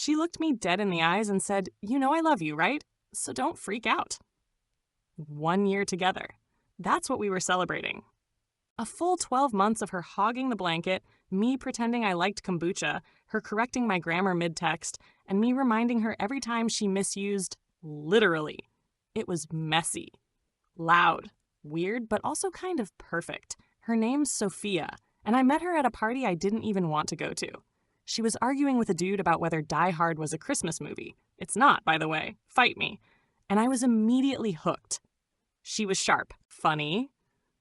She looked me dead in the eyes and said, "You know I love you, right? So don't freak out." 1 year together. That's what we were celebrating. A full 12 months of her hogging the blanket, me pretending I liked kombucha, her correcting my grammar mid-text, and me reminding her every time she misused literally. It was messy, loud, weird, but also kind of perfect. Her name's Sophia, and I met her at a party I didn't even want to go to. She was arguing with a dude about whether Die Hard was a Christmas movie. It's not, by the way. Fight me. And I was immediately hooked. She was sharp, funny,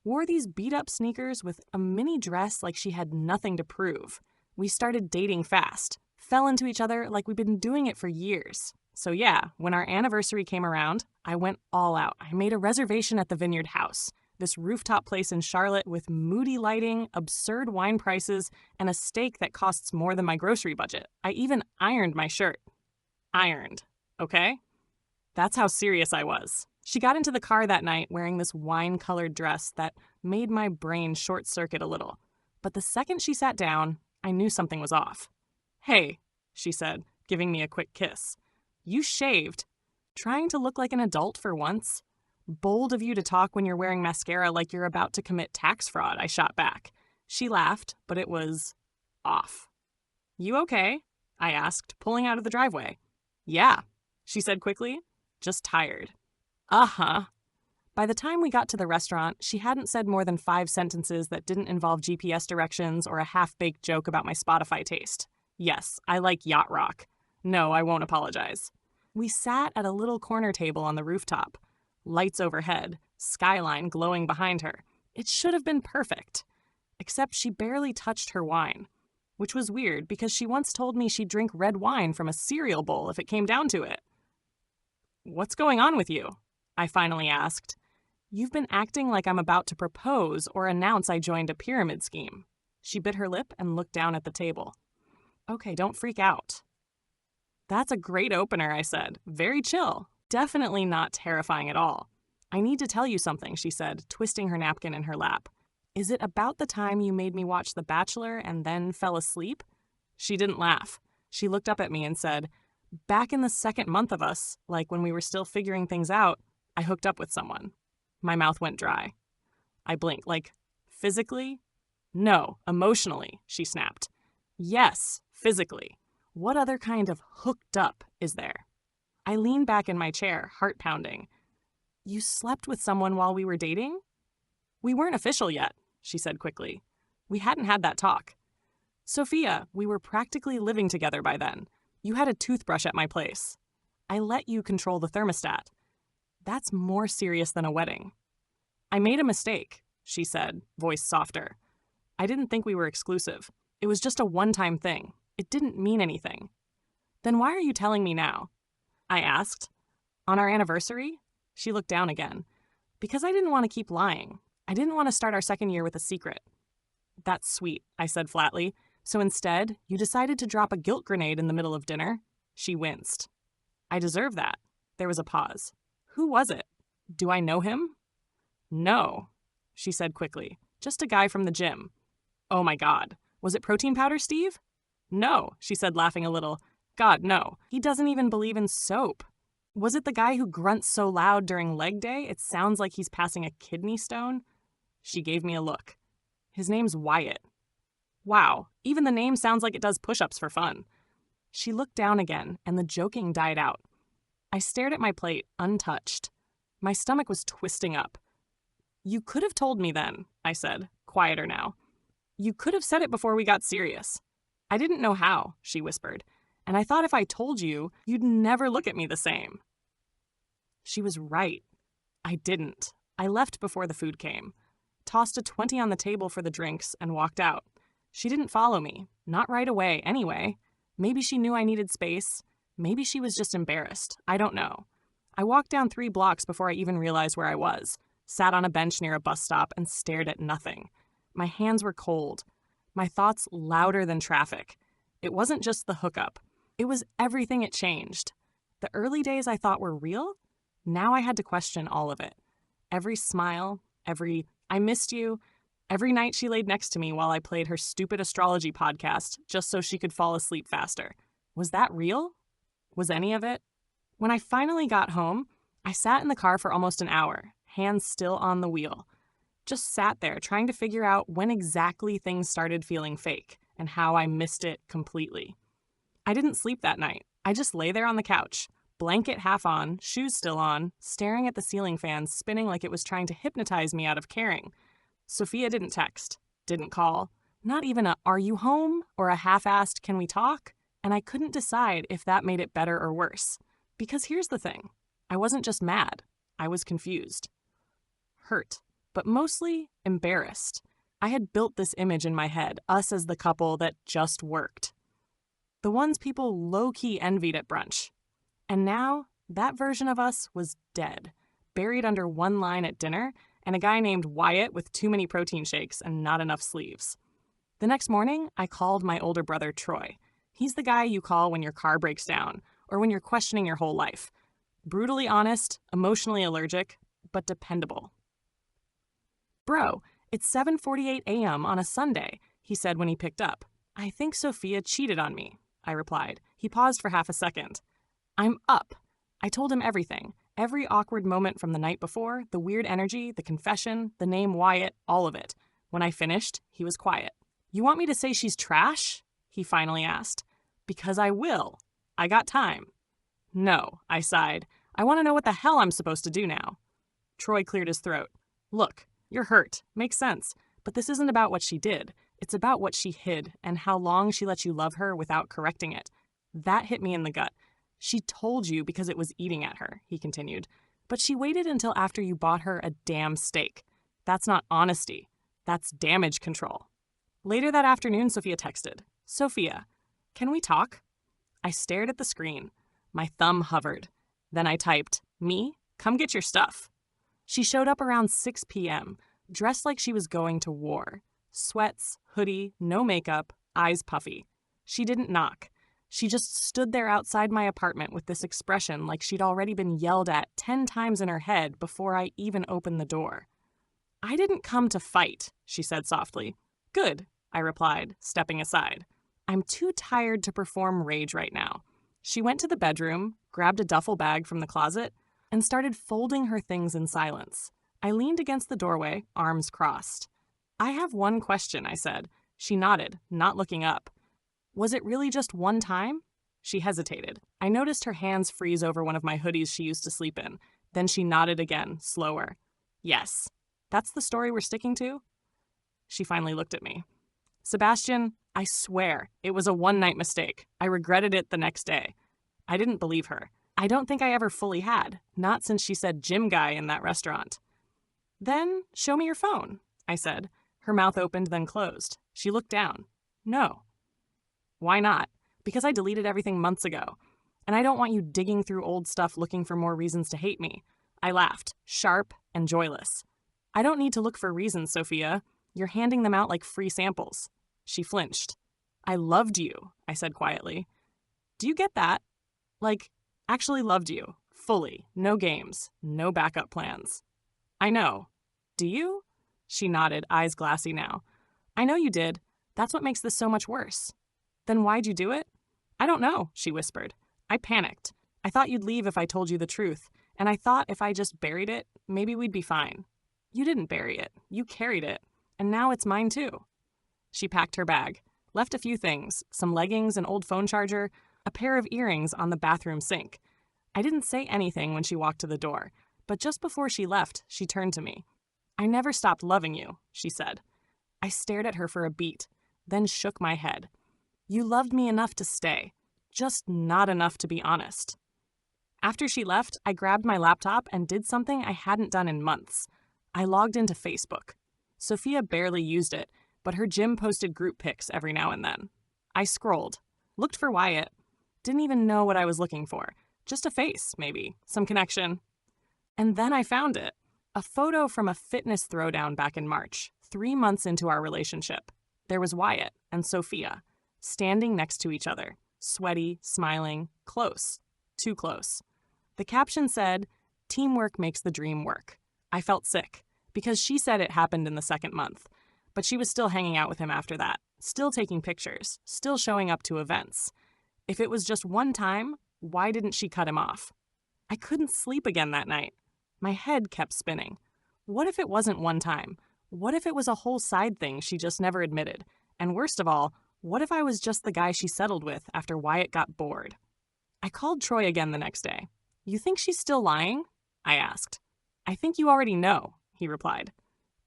wore these beat-up sneakers with a mini dress like she had nothing to prove. We started dating fast, fell into each other like we'd been doing it for years. So yeah, when our anniversary came around, I went all out. I made a reservation at the Vineyard House, this rooftop place in Charlotte with moody lighting, absurd wine prices, and a steak that costs more than my grocery budget. I even ironed my shirt. Ironed, okay? That's how serious I was. She got into the car that night wearing this wine-colored dress that made my brain short-circuit a little. But the second she sat down, I knew something was off. "Hey," she said, giving me a quick kiss. "You shaved. Trying to look like an adult for once? Bold of you to talk when you're wearing mascara like you're about to commit tax fraud," I shot back. She laughed, but it was off. "You okay?" I asked, pulling out of the driveway. "Yeah," she said quickly. "Just tired." Uh-huh. By the time we got to the restaurant, she hadn't said more than 5 sentences that didn't involve GPS directions or a half-baked joke about my Spotify taste. Yes, I like yacht rock. No, I won't apologize. We sat at a little corner table on the rooftop. Lights overhead, skyline glowing behind her. It should have been perfect. Except she barely touched her wine. Which was weird because she once told me she'd drink red wine from a cereal bowl if it came down to it. "What's going on with you?" I finally asked. "You've been acting like I'm about to propose or announce I joined a pyramid scheme." She bit her lip and looked down at the table. "Okay, don't freak out." "That's a great opener," I said. "Very chill. Definitely not terrifying at all." "I need to tell you something," she said, twisting her napkin in her lap. "Is it about the time you made me watch The Bachelor and then fell asleep?" She didn't laugh. She looked up at me and said, "Back in the second month of us, like when we were still figuring things out, I hooked up with someone." My mouth went dry. I blinked, like, physically? "No, emotionally," she snapped. "Yes, physically. What other kind of hooked up is there?" I leaned back in my chair, heart pounding. "You slept with someone while we were dating?" "We weren't official yet," she said quickly. "We hadn't had that talk. Sophia, we were practically living together by then. You had a toothbrush at my place. I let you control the thermostat. That's more serious than a wedding." "I made a mistake," she said, voice softer. "I didn't think we were exclusive. It was just a one-time thing. It didn't mean anything." "Then why are you telling me now?" I asked. "On our anniversary?" She looked down again. "Because I didn't want to keep lying. I didn't want to start our second year with a secret." "That's sweet," I said flatly. "So instead, you decided to drop a guilt grenade in the middle of dinner?" She winced. "I deserve that." There was a pause. "Who was it? Do I know him?" "No," she said quickly. "Just a guy from the gym." "Oh my God. Was it protein powder, Steve?" "No," she said, laughing a little. "God, no. He doesn't even believe in soap." "Was it the guy who grunts so loud during leg day it sounds like he's passing a kidney stone?" She gave me a look. "His name's Wyatt." "Wow, even the name sounds like it does push-ups for fun." She looked down again, and the joking died out. I stared at my plate, untouched. My stomach was twisting up. "You could have told me then," I said, quieter now. "You could have said it before we got serious." "I didn't know how," she whispered, "and I thought if I told you, you'd never look at me the same." She was right. I didn't. I left before the food came, tossed a 20 on the table for the drinks, and walked out. She didn't follow me, not right away anyway. Maybe she knew I needed space. Maybe she was just embarrassed. I don't know. I walked down 3 blocks before I even realized where I was, sat on a bench near a bus stop and stared at nothing. My hands were cold. My thoughts louder than traffic. It wasn't just the hookup. It was everything it changed. The early days I thought were real? Now I had to question all of it. Every smile, every "I missed you," every night she laid next to me while I played her stupid astrology podcast just so she could fall asleep faster. Was that real? Was any of it? When I finally got home, I sat in the car for almost an hour, hands still on the wheel. Just sat there trying to figure out when exactly things started feeling fake and how I missed it completely. I didn't sleep that night. I just lay there on the couch, blanket half on, shoes still on, staring at the ceiling fan spinning like it was trying to hypnotize me out of caring. Sophia didn't text, didn't call, not even a "are you home?" or a half-assed "can we talk?" And I couldn't decide if that made it better or worse. Because here's the thing. I wasn't just mad. I was confused. Hurt, but mostly embarrassed. I had built this image in my head, us as the couple that just worked. The ones people low-key envied at brunch. And now, that version of us was dead, buried under one line at dinner, and a guy named Wyatt with too many protein shakes and not enough sleeves. The next morning, I called my older brother Troy. He's the guy you call when your car breaks down, or when you're questioning your whole life. Brutally honest, emotionally allergic, but dependable. "Bro, it's 7:48 a.m. on a Sunday," he said when he picked up. "I think Sophia cheated on me," I replied. He paused for half a second. "I'm up." I told him everything. Every awkward moment from the night before, the weird energy, the confession, the name Wyatt, all of it. When I finished, he was quiet. "You want me to say she's trash?" he finally asked. "Because I will. I got time." "No," I sighed. "I want to know what the hell I'm supposed to do now." Troy cleared his throat. "Look, you're hurt. Makes sense. But this isn't about what she did. It's about what she hid and how long she let you love her without correcting it. That hit me in the gut. She told you because it was eating at her," he continued. "But she waited until after you bought her a damn steak. That's not honesty. That's damage control." Later that afternoon, Sophia texted, "Sophia, can we talk?" I stared at the screen. My thumb hovered. Then I typed, "Me? Come get your stuff." She showed up around 6 p.m., dressed like she was going to war. Sweats, hoodie, no makeup, eyes puffy. She didn't knock. She just stood there outside my apartment with this expression like she'd already been yelled at 10 times in her head before I even opened the door. "I didn't come to fight," she said softly. "Good," I replied, stepping aside. "I'm too tired to perform rage right now." She went to the bedroom, grabbed a duffel bag from the closet, and started folding her things in silence. I leaned against the doorway, arms crossed. "I have one question," I said. She nodded, not looking up. "Was it really just one time?" She hesitated. I noticed her hands freeze over one of my hoodies she used to sleep in. Then she nodded again, slower. "Yes. That's the story we're sticking to?" She finally looked at me. "Sebastian, I swear, it was a one-night mistake. I regretted it the next day." I didn't believe her. I don't think I ever fully had, not since she said gym guy in that restaurant. "Then show me your phone," I said. Her mouth opened, then closed. She looked down. "No." "Why not?" "Because I deleted everything months ago. And I don't want you digging through old stuff looking for more reasons to hate me." I laughed, sharp and joyless. "I don't need to look for reasons, Sophia. You're handing them out like free samples." She flinched. "I loved you," I said quietly. "Do you get that? Like, actually loved you. Fully. No games. No backup plans." "I know. Do you?" She nodded, eyes glassy now. "I know you did. That's what makes this so much worse." "Then why'd you do it?" "I don't know," she whispered. "I panicked. I thought you'd leave if I told you the truth, and I thought if I just buried it, maybe we'd be fine. You didn't bury it. You carried it. And now it's mine too." She packed her bag, left a few things, some leggings, an old phone charger, a pair of earrings on the bathroom sink. I didn't say anything when she walked to the door, but just before she left, she turned to me. "I never stopped loving you," she said. I stared at her for a beat, then shook my head. "You loved me enough to stay, just not enough to be honest." After she left, I grabbed my laptop and did something I hadn't done in months. I logged into Facebook. Sophia barely used it, but her gym posted group pics every now and then. I scrolled, looked for Wyatt. Didn't even know what I was looking for. Just a face, maybe, some connection. And then I found it. A photo from a fitness throwdown back in March, 3 months into our relationship. There was Wyatt and Sophia, standing next to each other, sweaty, smiling, close, too close. The caption said, "Teamwork makes the dream work." I felt sick, because she said it happened in the second month, but she was still hanging out with him after that, still taking pictures, still showing up to events. If it was just one time, why didn't she cut him off? I couldn't sleep again that night. My head kept spinning. What if it wasn't one time? What if it was a whole side thing she just never admitted? And worst of all, what if I was just the guy she settled with after Wyatt got bored? I called Troy again the next day. You think she's still lying? I asked. I think you already know, he replied.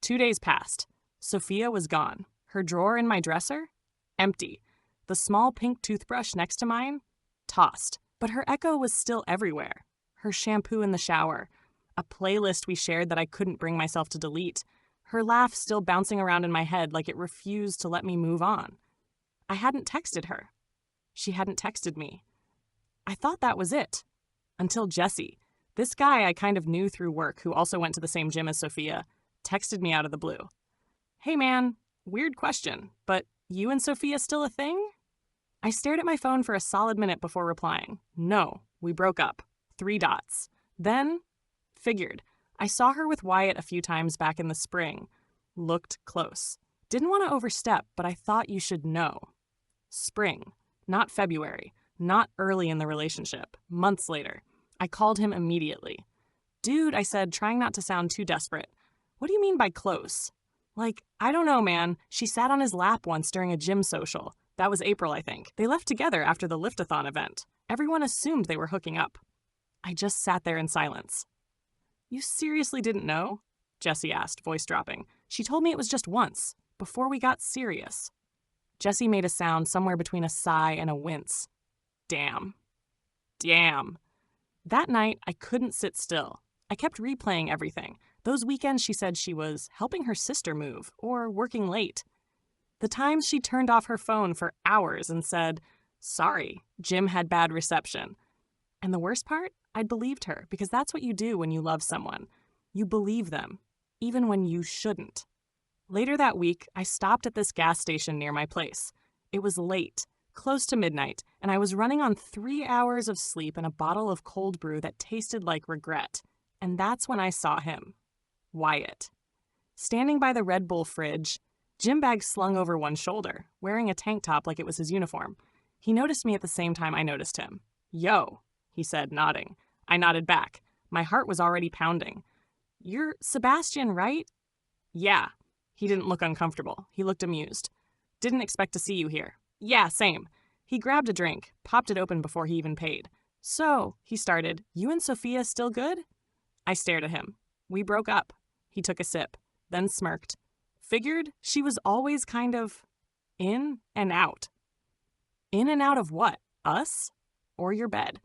2 days passed. Sophia was gone. Her drawer in my dresser? Empty. The small pink toothbrush next to mine? Tossed. But her echo was still everywhere. Her shampoo in the shower. A playlist we shared that I couldn't bring myself to delete. Her laugh still bouncing around in my head like it refused to let me move on. I hadn't texted her. She hadn't texted me. I thought that was it. Until Jesse, this guy I kind of knew through work who also went to the same gym as Sophia, texted me out of the blue. Hey man, weird question, but you and Sophia still a thing? I stared at my phone for a solid minute before replying. No, we broke up. 3 dots. Then, figured. I saw her with Wyatt a few times back in the spring. Looked close. Didn't want to overstep, but I thought you should know. Spring, not February, not early in the relationship, months later. I called him immediately. Dude, I said, trying not to sound too desperate. What do you mean by close? Like, I don't know, man. She sat on his lap once during a gym social. That was April, I think. They left together after the Liftathon event. Everyone assumed they were hooking up. I just sat there in silence. You seriously didn't know? Jessie asked, voice dropping. She told me it was just once, before we got serious. Jessie made a sound somewhere between a sigh and a wince. Damn. Damn. That night, I couldn't sit still. I kept replaying everything. Those weekends she said she was helping her sister move or working late. The times she turned off her phone for hours and said, sorry, Jim had bad reception. And the worst part? I'd believed her because that's what you do when you love someone. You believe them, even when you shouldn't. Later that week, I stopped at this gas station near my place. It was late, close to midnight, and I was running on 3 hours of sleep and a bottle of cold brew that tasted like regret. And that's when I saw him. Wyatt. Standing by the Red Bull fridge, gym bag slung over one shoulder, wearing a tank top like it was his uniform. He noticed me at the same time I noticed him. Yo, he said, nodding. I nodded back. My heart was already pounding. You're Sebastian, right? Yeah. He didn't look uncomfortable. He looked amused. Didn't expect to see you here. Yeah, same. He grabbed a drink, popped it open before he even paid. So, he started, you and Sophia still good? I stared at him. We broke up. He took a sip, then smirked. Figured she was always kind of in and out. In and out of what? Us? Or your bed?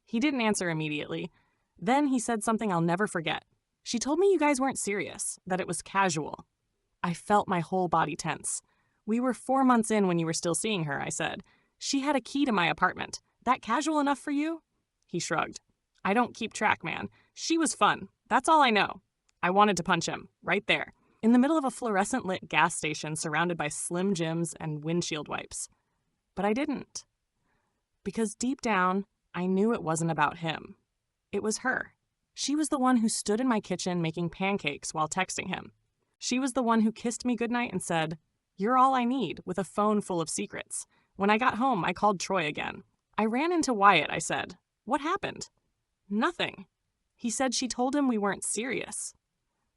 He didn't answer immediately. Then he said something I'll never forget. She told me you guys weren't serious, that it was casual. I felt my whole body tense. We were 4 months in when you were still seeing her, I said. She had a key to my apartment. That casual enough for you? He shrugged. I don't keep track, man. She was fun. That's all I know. I wanted to punch him, right there, in the middle of a fluorescent-lit gas station surrounded by Slim Jims and windshield wipes. But I didn't. Because deep down, I knew it wasn't about him. It was her. She was the one who stood in my kitchen making pancakes while texting him. She was the one who kissed me goodnight and said, "You're all I need," with a phone full of secrets. When I got home, I called Troy again. I ran into Wyatt, I said. What happened? Nothing. He said she told him we weren't serious.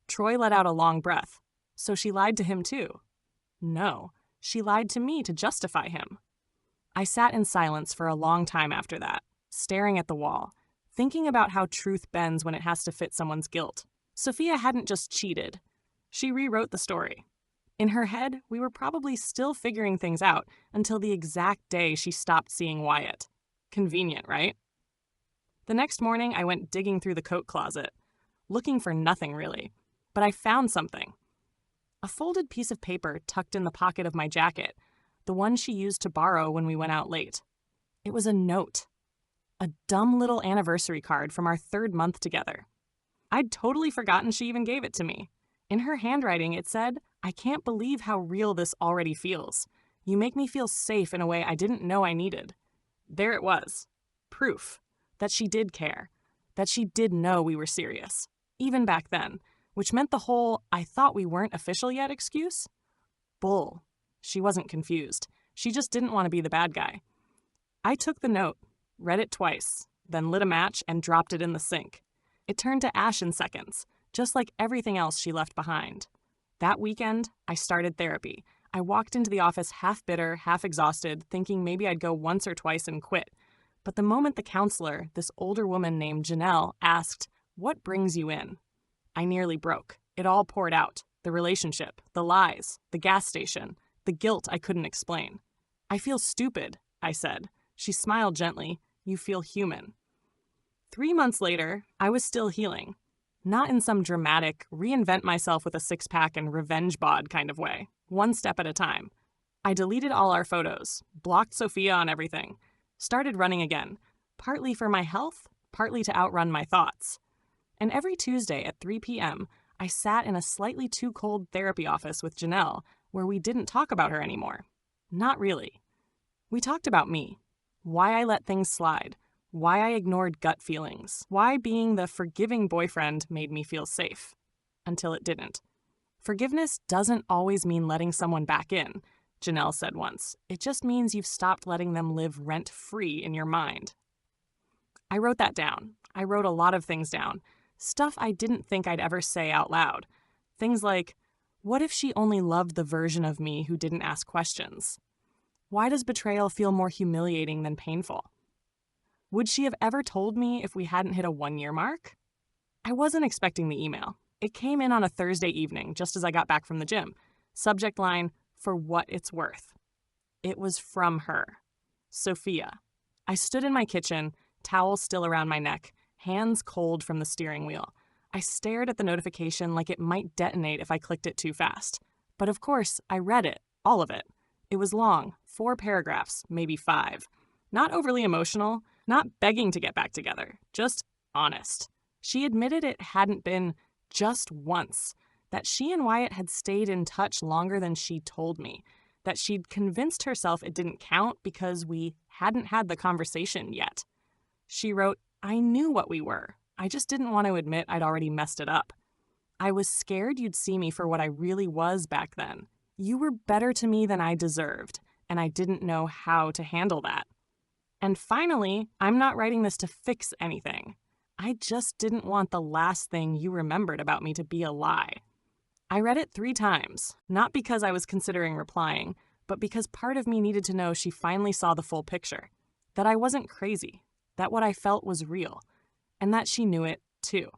Troy let out a long breath. So she lied to him too. No, she lied to me to justify him. I sat in silence for a long time after that, staring at the wall, thinking about how truth bends when it has to fit someone's guilt. Sophia hadn't just cheated. She rewrote the story. In her head, we were probably still figuring things out until the exact day she stopped seeing Wyatt. Convenient, right? The next morning, I went digging through the coat closet, looking for nothing really, but I found something. A folded piece of paper tucked in the pocket of my jacket, the one she used to borrow when we went out late. It was a note. A dumb little anniversary card from our 3rd month together. I'd totally forgotten she even gave it to me. In her handwriting, it said, "I can't believe how real this already feels. You make me feel safe in a way I didn't know I needed." There it was. Proof that she did care, that she did know we were serious, even back then, which meant the whole "I thought we weren't official yet" excuse? Bull. She wasn't confused. She just didn't want to be the bad guy. I took the note, read it twice, then lit a match and dropped it in the sink. It turned to ash in seconds, just like everything else she left behind. That weekend, I started therapy. I walked into the office half bitter, half exhausted, thinking maybe I'd go once or twice and quit. But the moment the counselor, this older woman named Janelle, asked, "What brings you in?" I nearly broke. It all poured out. The relationship, the lies, the gas station, the guilt I couldn't explain. "I feel stupid," I said. She smiled gently. "You feel human." 3 months later, I was still healing. Not in some dramatic, reinvent myself with a six-pack and revenge bod kind of way. One step at a time. I deleted all our photos, blocked Sophia on everything, started running again, partly for my health, partly to outrun my thoughts. And every Tuesday at 3 p.m., I sat in a slightly too cold therapy office with Janelle, where we didn't talk about her anymore. Not really. We talked about me, why I let things slide, why I ignored gut feelings, why being the forgiving boyfriend made me feel safe. Until it didn't. Forgiveness doesn't always mean letting someone back in, Janelle said once. It just means you've stopped letting them live rent-free in your mind. I wrote that down. I wrote a lot of things down. Stuff I didn't think I'd ever say out loud. Things like, what if she only loved the version of me who didn't ask questions? Why does betrayal feel more humiliating than painful? Would she have ever told me if we hadn't hit a 1-year mark? I wasn't expecting the email. It came in on a Thursday evening, just as I got back from the gym. Subject line, "For what it's worth." It was from her. Sophia. I stood in my kitchen, towel still around my neck, hands cold from the steering wheel. I stared at the notification like it might detonate if I clicked it too fast. But of course, I read it, all of it. It was long, 4 paragraphs, maybe 5. Not overly emotional, not begging to get back together, just honest. She admitted it hadn't been just once, that she and Wyatt had stayed in touch longer than she told me, that she'd convinced herself it didn't count because we hadn't had the conversation yet. She wrote, "I knew what we were. I just didn't want to admit I'd already messed it up. I was scared you'd see me for what I really was back then. You were better to me than I deserved, and I didn't know how to handle that. And finally, I'm not writing this to fix anything. I just didn't want the last thing you remembered about me to be a lie." I read it 3 times, not because I was considering replying, but because part of me needed to know she finally saw the full picture, that I wasn't crazy, that what I felt was real, and that she knew it too.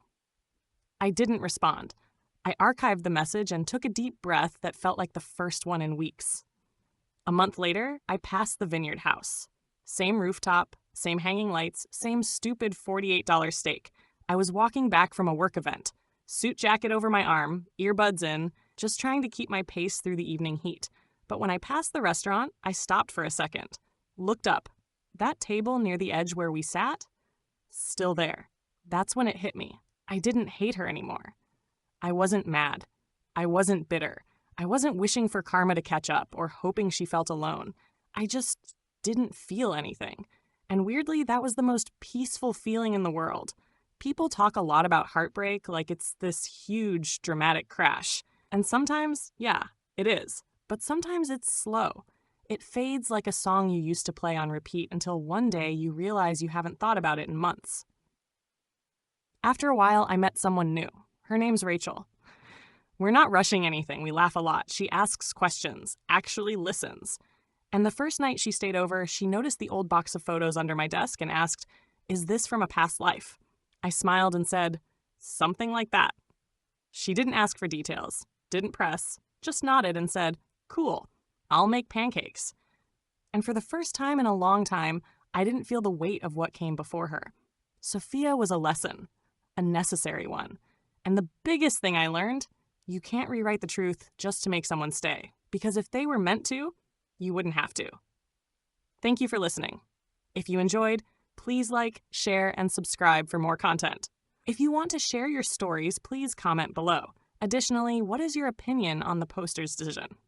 I didn't respond. I archived the message and took a deep breath that felt like the first one in weeks. A month later, I passed the Vineyard House. Same rooftop, same hanging lights, same stupid $48 steak. I was walking back from a work event, suit jacket over my arm, earbuds in, just trying to keep my pace through the evening heat. But when I passed the restaurant, I stopped for a second, looked up. That table near the edge where we sat? Still there. That's when it hit me. I didn't hate her anymore. I wasn't mad. I wasn't bitter. I wasn't wishing for karma to catch up or hoping she felt alone. I just didn't feel anything. And weirdly, that was the most peaceful feeling in the world. People talk a lot about heartbreak like it's this huge, dramatic crash. And sometimes, yeah, it is. But sometimes it's slow. It fades like a song you used to play on repeat until one day you realize you haven't thought about it in months. After a while, I met someone new. Her name's Rachel. We're not rushing anything. We laugh a lot. She asks questions, actually listens. And the first night she stayed over, she noticed the old box of photos under my desk and asked, "Is this from a past life?" I smiled and said, "Something like that." She didn't ask for details, didn't press, just nodded and said, "Cool, I'll make pancakes." And for the first time in a long time, I didn't feel the weight of what came before her. Sophia was a lesson, a necessary one. And the biggest thing I learned, you can't rewrite the truth just to make someone stay. Because if they were meant to, you wouldn't have to. Thank you for listening. If you enjoyed, please like, share, and subscribe for more content. If you want to share your stories, please comment below. Additionally, what is your opinion on the poster's decision?